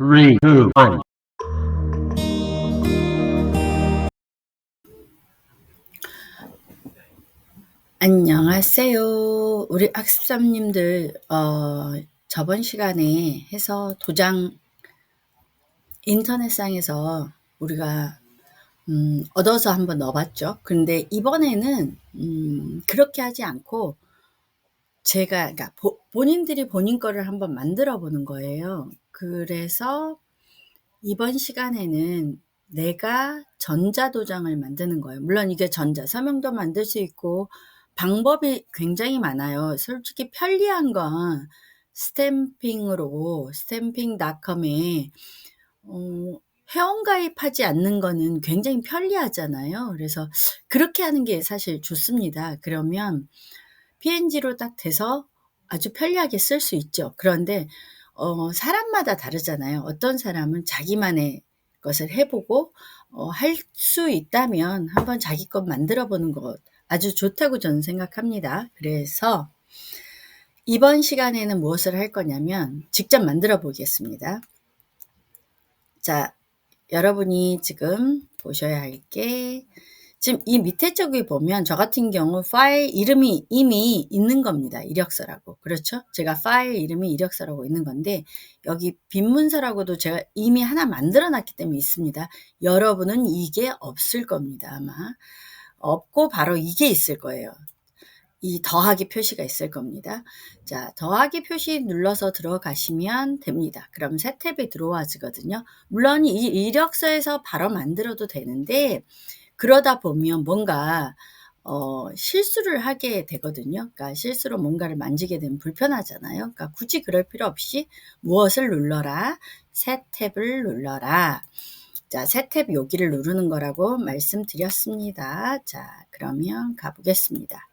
Three, two, one. 안녕하세요. 우리 학습자님들, 저번 시간에 해서 도장 인터넷상에서 우리가 얻어서 한번 넣어봤죠. 근데 이번에는 그렇게 하지 않고 제가, 그러니까 본인들이 본인 거를 한번 만들어 보는 거예요. 그래서 이번 시간에는 내가 전자도장을 만드는 거예요. 물론 이게 서명도 만들 수 있고 방법이 굉장히 많아요. 솔직히 편리한 건 스탬핑닷컴에 회원가입하지 않는 거는 굉장히 편리하잖아요. 그래서 그렇게 하는 게 사실 좋습니다. 그러면 PNG로 딱 돼서 아주 편리하게 쓸 수 있죠. 그런데 사람마다 다르잖아요. 어떤 사람은 자기만의 것을 해보고 할 수 있다면 한번 자기 것 만들어 보는 것 아주 좋다고 저는 생각합니다. 그래서 이번 시간에는 무엇을 할 거냐면 직접 만들어 보겠습니다. 자, 여러분이 지금 보셔야 할 게 지금 이 밑에 쪽에 보면 저 같은 경우 파일 이름이 이미 있는 겁니다. 이력서라고. 그렇죠? 제가 파일 이름이 이력서라고 있는 건데 여기 빈 문서라고도 제가 이미 하나 만들어 놨기 때문에 있습니다. 여러분은 이게 없을 겁니다. 아마. 없고 바로 이게 있을 거예요. 이 더하기 표시가 있을 겁니다. 자, 더하기 표시 눌러서 들어가시면 됩니다. 그럼 새 탭이 들어와지거든요. 물론 이 이력서에서 바로 만들어도 되는데 그러다 보면 뭔가 실수를 하게 되거든요. 그러니까 실수로 뭔가를 만지게 되면 불편하잖아요. 그러니까 굳이 그럴 필요 없이 무엇을 눌러라? 새 탭을 눌러라. 자, 새 탭 여기를 누르는 거라고 말씀드렸습니다. 자, 그러면 가보겠습니다.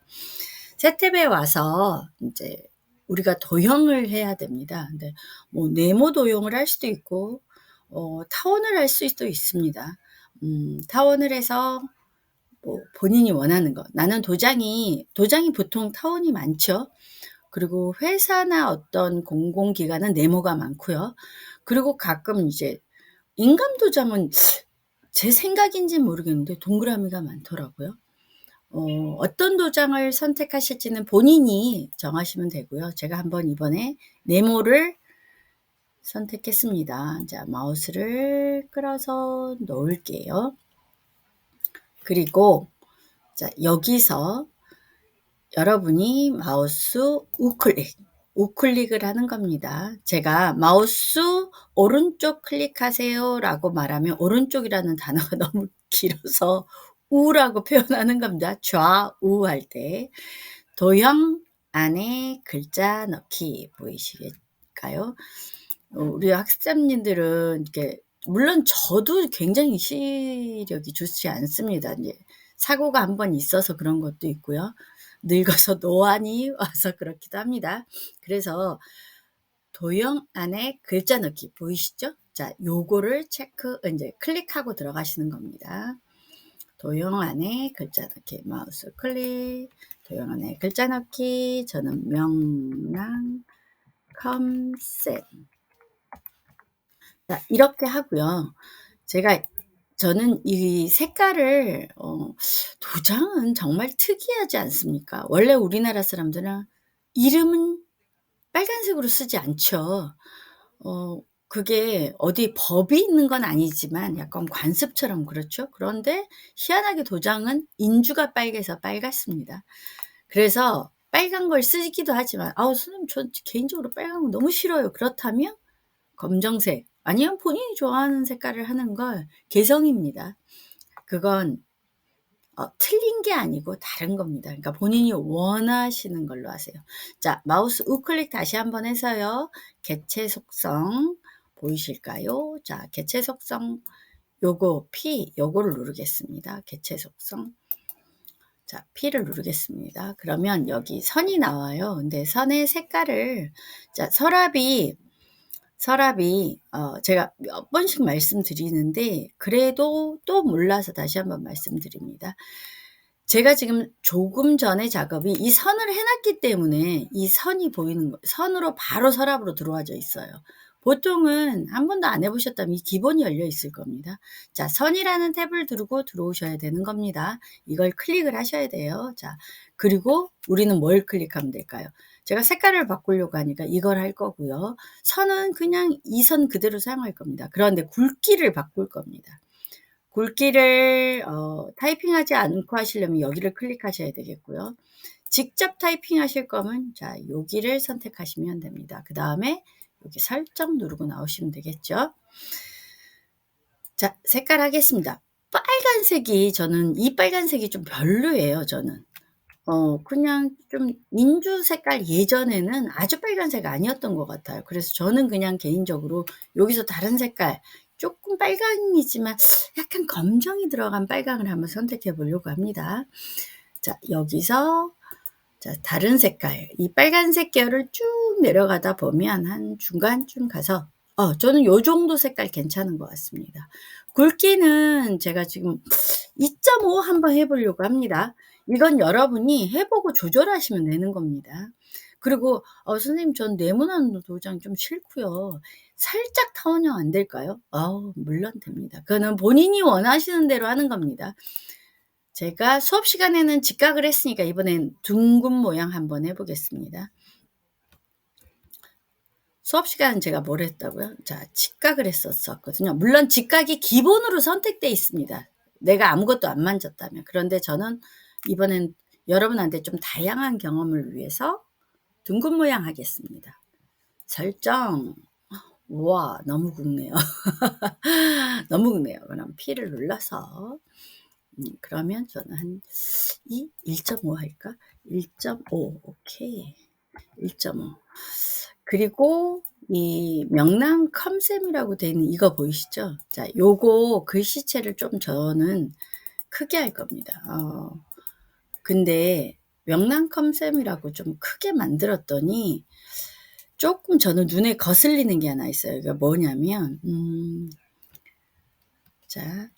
새 탭에 와서 이제 우리가 도형을 해야 됩니다. 근데 뭐 네모 도형을 할 수도 있고 타원을 할 수도 있습니다. 타원을 해서 뭐 본인이 원하는 거. 나는 도장이 보통 타원이 많죠. 그리고 회사나 어떤 공공기관은 네모가 많고요. 그리고 가끔 이제 인감도장은 제 생각인지는 모르겠는데 동그라미가 많더라고요. 어떤 도장을 선택하실지는 본인이 정하시면 되고요. 제가 한번 이번에 네모를 선택했습니다. 자, 마우스를 끌어서 놓을게요. 그리고 자, 여기서 여러분이 마우스 우클릭을 하는 겁니다. 제가 마우스 오른쪽 클릭하세요 라고 말하면 오른쪽이라는 단어가 너무 길어서 우라고 표현하는 겁니다. 좌우 할 때. 도형 안에 글자 넣기 보이시겠까요? 우리 학습자님들은 이렇게 물론 저도 굉장히 시력이 좋지 않습니다. 이제 사고가 한번 있어서 그런 것도 있고요. 늙어서 노안이 와서 그렇기도 합니다. 그래서 도형 안에 글자 넣기 보이시죠? 자, 요거를 이제 클릭하고 들어가시는 겁니다. 도형 안에 글자 넣기, 마우스 클릭, 도형 안에 글자 넣기, 저는 명랑, 컨셉. 자, 이렇게 하고요. 저는 이 색깔을, 도장은 정말 특이하지 않습니까? 원래 우리나라 사람들은 이름은 빨간색으로 쓰지 않죠. 그게 어디 법이 있는 건 아니지만 약간 관습처럼 그렇죠. 그런데 희한하게 도장은 인주가 빨개서 빨갛습니다. 그래서 빨간 걸 쓰기도 하지만 선생님 저 개인적으로 빨간 거 너무 싫어요. 그렇다면 검정색 아니면 본인이 좋아하는 색깔을 하는 걸 개성입니다. 그건 틀린 게 아니고 다른 겁니다. 그러니까 본인이 원하시는 걸로 하세요. 자, 마우스 우클릭 다시 한번 해서요. 개체 속성 보이실까요? 자, 개체 속성 요거 P 요거를 누르겠습니다. 개체 속성. 자, P를 누르겠습니다. 그러면 여기 선이 나와요. 근데 선의 색깔을 자, 서랍이 제가 몇 번씩 말씀드리는데 그래도 또 몰라서 다시 한번 말씀드립니다. 제가 지금 조금 전에 작업이 이 선을 해놨기 때문에 이 선이 보이는 거, 선으로 바로 서랍으로 들어와져 있어요. 보통은 한 번도 안 해 보셨다면 이 기본이 열려 있을 겁니다. 자, 선이라는 탭을 누르고 들어오셔야 되는 겁니다. 이걸 클릭을 하셔야 돼요. 자, 그리고 우리는 뭘 클릭하면 될까요? 제가 색깔을 바꾸려고 하니까 이걸 할 거고요. 선은 그냥 이 선 그대로 사용할 겁니다. 그런데 굵기를 바꿀 겁니다. 굵기를 타이핑하지 않고 하시려면 여기를 클릭하셔야 되겠고요. 직접 타이핑하실 거면 자, 여기를 선택하시면 됩니다. 그다음에 여기 설정 누르고 나오시면 되겠죠. 자, 색깔 하겠습니다. 빨간색이 저는 이 빨간색이 좀 별로예요, 저는. 그냥 좀 민주 색깔 예전에는 아주 빨간색 아니었던 것 같아요. 그래서 저는 그냥 개인적으로 여기서 다른 색깔 쪼끔 빨강이지만 약간 검정이 들어간 빨강을 한번 선택해 보려고 합니다. 자, 여기서 자, 다른 색깔 이 빨간색 계열을 쭉 내려가다 보면 한 중간쯤 가서 저는 요 정도 색깔 괜찮은 것 같습니다. 굵기는 제가 지금 2.5 한번 해 보려고 합니다. 이건 여러분이 해 보고 조절하시면 되는 겁니다. 그리고 "선생님 전 네모난 도장 좀 싫고요. 살짝 타원형 안 될까요?" 물론 됩니다. 그거는 본인이 원하시는 대로 하는 겁니다. 제가 수업 시간에는 직각을 했으니까 이번엔 둥근 모양 한번 해 보겠습니다. 수업 시간은 제가 뭘 했다고요? 자, 직각을 했었거든요. 물론 직각이 기본으로 선택돼 있습니다, 내가 아무것도 안 만졌다면. 그런데 저는 이번엔 여러분한테 좀 다양한 경험을 위해서 둥근 모양 하겠습니다. 설정. 우와, 너무 굵네요. 너무 굵네요. 그럼 P를 눌러서 그러면 저는 한 1.5 할까? 1.5 오케이. 1.5 그리고 이 명랑 컴셈이라고 돼 있는 이거 보이시죠? 자, 요거 글씨체를 좀 저는 크게 할 겁니다. 근데 명랑 컴셈이라고 좀 크게 만들었더니 쪼끔 저는 눈에 거슬리는 게 하나 있어요. 이게 뭐냐면 자,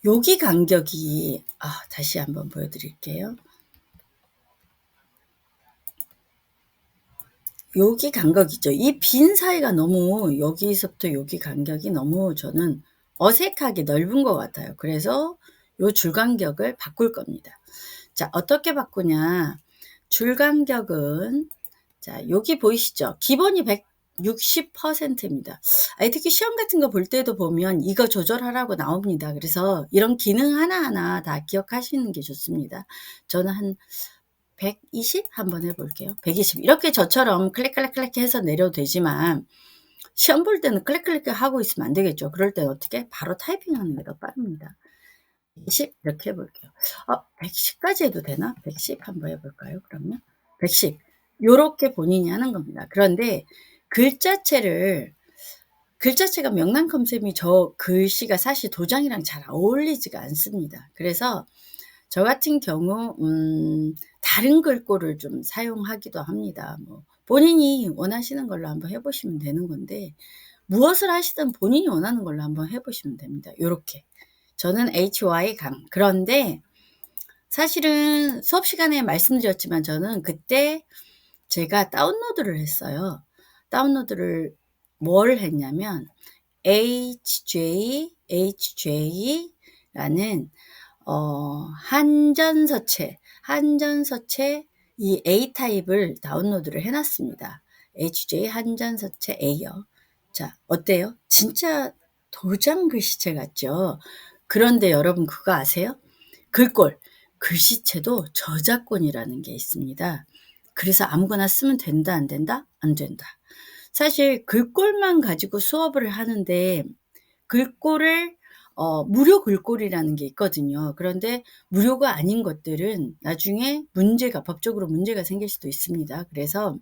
여기 간격이 다시 한번 보여 드릴게요. 여기 간격이죠. 이 빈 사이가 너무 여기서부터 여기 간격이 너무 저는 어색하게 넓은 것 같아요. 그래서 요 줄 간격을 바꿀 겁니다. 자, 어떻게 바꾸냐. 줄 간격은 자, 여기 보이시죠? 기본이 160%입니다. 특히 시험 같은 거 볼 때도 보면 이거 조절하라고 나옵니다. 그래서 이런 기능 하나하나 다 기억하시는 게 좋습니다. 저는 한 120 한번 해 볼게요. 120 이렇게 저처럼 클릭 해서 내려도 되지만 시험 볼 때는 클릭 하고 있으면 안 되겠죠. 그럴 때 어떻게? 바로 타이핑하는 게 더 빠릅니다. 110 이렇게 해 볼게요. 110 까지 해도 되나? 110 한번 해 볼까요, 그러면? 110 요렇게 본인이 하는 겁니다. 그런데 글자체가 명랑 컴셈이 저 글씨가 사실 도장이랑 잘 어울리지가 않습니다. 그래서 저 같은 경우 다른 글꼴을 좀 사용하기도 합니다. 뭐 본인이 원하시는 걸로 한번 해 보시면 되는 건데 무엇을 하시든 본인이 원하는 걸로 한번 해 보시면 됩니다. 요렇게. 저는 HY 강. 그런데 사실은 수업 시간에 말씀드렸지만 저는 그때 제가 다운로드를 했어요. 다운로드를 뭘 했냐면 HJ라는 한전서체 이 A 타입을 다운로드를 해 놨습니다. HJ 한전서체 A요. 자, 어때요? 진짜 도장 글씨체 같죠? 그런데 여러분 그거 아세요? 글씨체도 저작권이라는 게 있습니다. 그래서 아무거나 쓰면 된다, 안 된다? 안 된다. 사실 글꼴만 가지고 수업을 하는데 글꼴을 무료 글꼴이라는 게 있거든요. 그런데 무료가 아닌 것들은 나중에 법적으로 문제가 생길 수도 있습니다. 그래서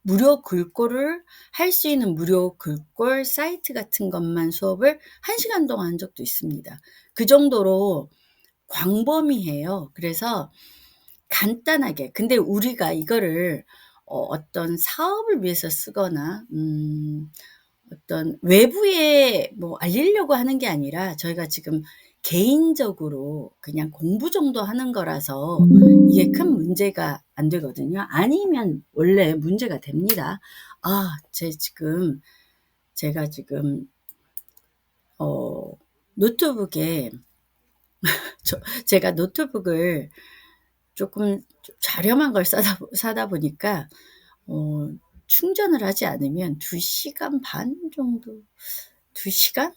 무료 글꼴을 할 수 있는 무료 글꼴 사이트 같은 것만 수업을 1시간 동안 한 적도 있습니다. 그 정도로 광범위해요. 그래서 간단하게 근데 우리가 이거를 어떤 사업을 위해서 쓰거나 어떤 외부에 뭐 알리려고 하는 게 아니라 저희가 지금 개인적으로 그냥 공부 정도 하는 거라서 이게 큰 문제가 안 되거든요. 아니면 원래 문제가 됩니다. 제가 지금 노트북에 제가 노트북을 조금 저렴한 걸 사다 보니까 어 충전을 하지 않으면 2 시간 반 정도, 2 시간?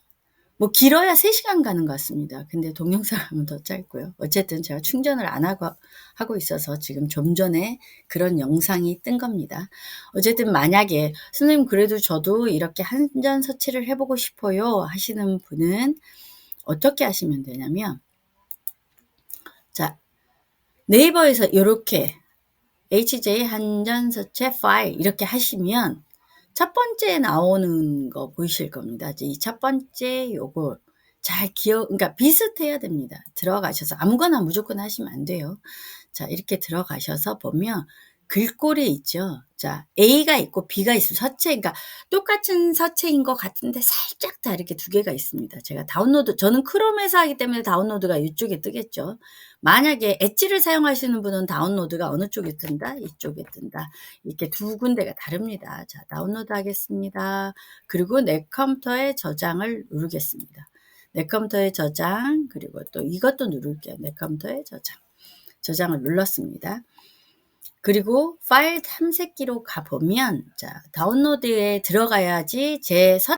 뭐 길어야 3 시간 가는 것 같습니다. 근데 동영상 하면 더 짧고요. 어쨌든 제가 충전을 안 하고 있어서 지금 좀 전에 그런 영상이 뜬 겁니다. 어쨌든 만약에 "선생님 그래도 저도 이렇게 한전서치를 해 보고 싶어요." 하시는 분은 어떻게 하시면 되냐면, 자, 네이버에서 요렇게 HJ 한전서체 파일 이렇게 하시면 첫 번째 나오는 거 보이실 겁니다. 이제 이 첫 번째 요거 잘 그러니까 비슷해야 됩니다. 들어가셔서 아무거나 무조건 하시면 안 돼요. 자, 이렇게 들어가셔서 보면 글꼴이 있죠. 자, A가 있고 B가 있어요. 그러니까 똑같은 서체인 것 같은데 살짝 다르게 두 개가 있습니다. 제가 저는 크롬에서 하기 때문에 다운로드가 이쪽에 뜨겠죠. 만약에 엣지를 사용하시는 분은 다운로드가 어느 쪽에 뜬다? 이쪽에 뜬다. 이렇게 두 군데가 다릅니다. 자, 다운로드 하겠습니다. 그리고 내 컴퓨터에 저장을 누르겠습니다. 내 컴퓨터에 저장, 그리고 또 이것도 누를게요. 내 컴퓨터에 저장을 눌렀습니다. 그리고 파일 탐색기로 가보면, 자, 다운로드에 들어가야지 제